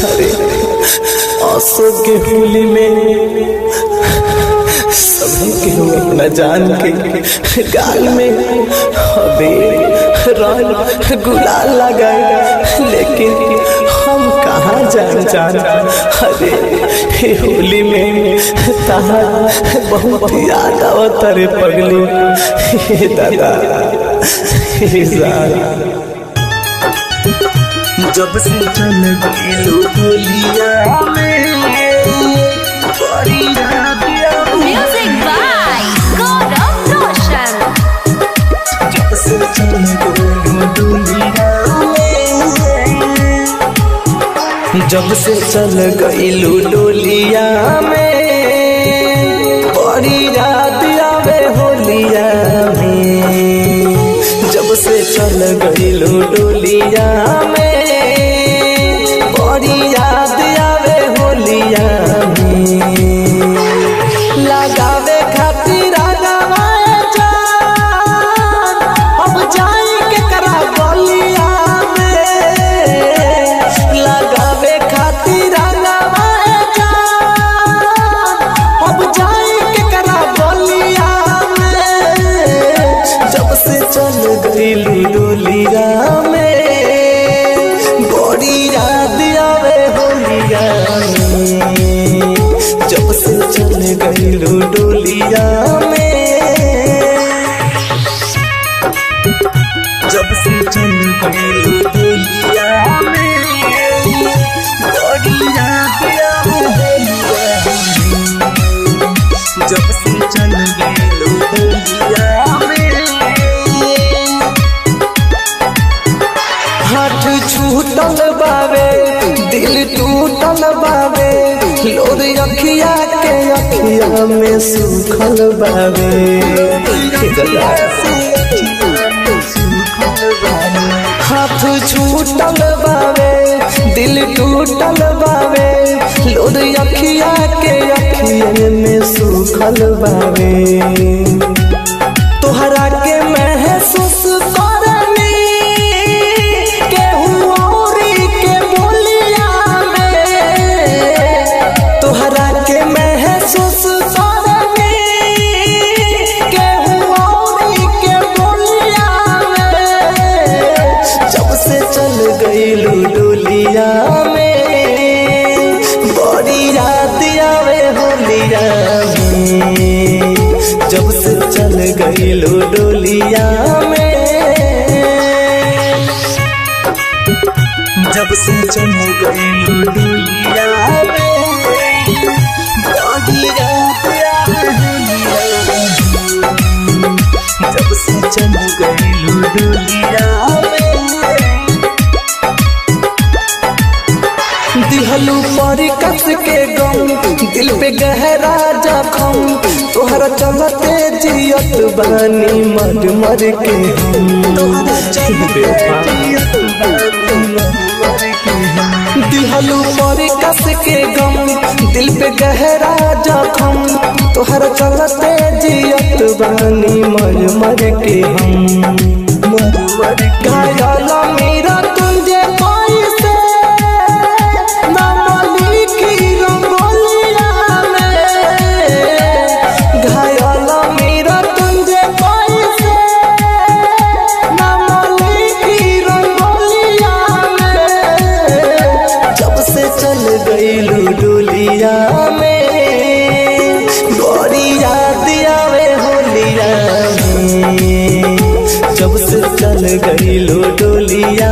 अरे आंसू के होली में सभी के अपना जान के गाल में अबीर रंग गुलाल लगाए, लेकिन हम कहाँ जान अरे होली में तार बहुत याद आवत रे पगली दादा। जब से चल गई होलिया में बड़ी याद Music by Gaurav Roshan. जब से चल गई होलिया में, जब से चल गई डोलिया में बड़ी याद आवे होलिया में। जब से चल गई डोलिया में बड़ी याद आवे होलिया में। लगावे खातिर लगावे जान, अब जाई के करा गलिया में। लगावे खातिर लगावे जान, अब जाई के करा गलिया में। जब से चल गई डोलिया में बड़ी याद आवे होलिया में। जब से चल गई डोलिया में, जब से चल गई डोलिया में बड़ी याद आवे होलिया में। जब से चल गई डोलिया में हाथ छूटल बावे, दिल टूटल बावे, लोर अखिया के अखिया में सूखल बावे। हाथ छूटल बावे, दिल टूटल बावे, लोर अखिया के अखिया में सूखल बावे। तोहरा के महसूस करनी केहू औरी के बोलिया में। तोहरा के महसूस करनी केहू औरी के बोलिया में। जब से चल गई डोलिया में बड़ी याद आवे होलिया में। जब से चल गई डोलिया में, जब से चल गई डोलिया में बड़ी याद आवे होलिया में। जब से चल गई डोलिया में दिहलू परी कस के गम, दिल पे गहरा जखम। तोहरा चलते जियत बानी मर मर के हम। दिहलू परी कस के गम, दिल पे गहरा जखम। तोहरा चलते जियत बानी मर मर के हम। घायल मेरा तुझे कैसे डोलिया में बड़ी याद आवे होलिया में। जब से चल गई डोलिया